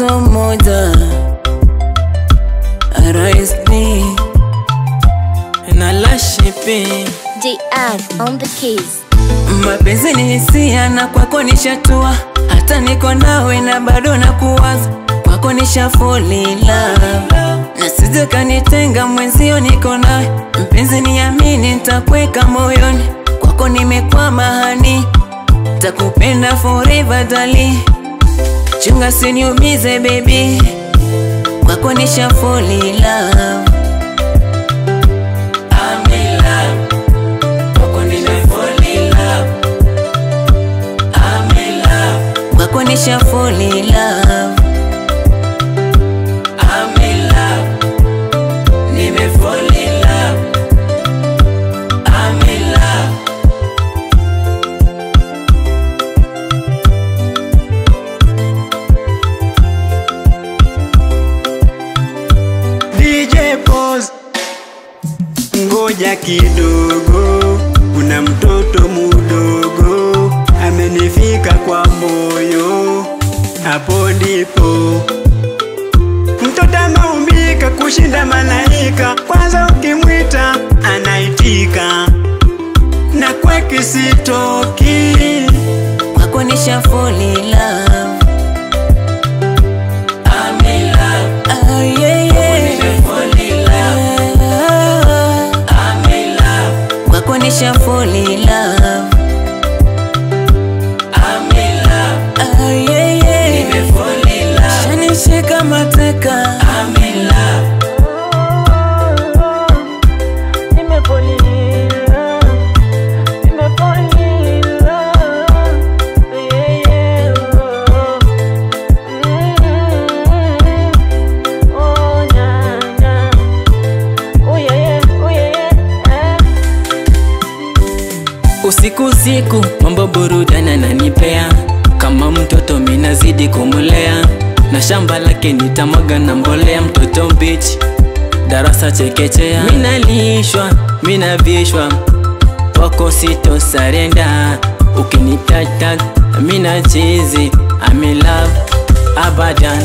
wazo moja, RSD na Lashipi DR on the keys. mapenzi ni hisia na kwako nishatua, hata niko nawe na bado nakuwaza, kwako nisha fall in love, na sije kanitenga mwenzio niko nawe, mpenzi niamini nitakweka moyoni, kwako nimekwama hani, takupenda forever darling, chunga siniumize baby, kwako nisha fall in love. Nisha fall in love, I'm in love, nime fall in love, I'm in love. DJ pause, ngoja kidogo, kuna mtoto mudogo amenifika kwa moyo, hapo ndipo mtoto ameumbika kushinda malaika, kwanza ukimwita anaitika, na kwake sitoki, kwako nisha fall in love, I'm in love, oh yeah yeah, nisha fall in love, I'm in love, kwako nisha fall in love. Shika mateka, I'm in love, nime fall in love, nime fall in love, yeah, oh na, oh yeah, oh yeah. Usiku mambo burudani ananipea, kama mtoto minazidi kumulea, na shamba lake nitamwaga na mbolea, mtoto mbichi darasa chekechea, minalishwa minavishwa, wako sito sarenda, ukinitag mina chizi, I'm in love abadan.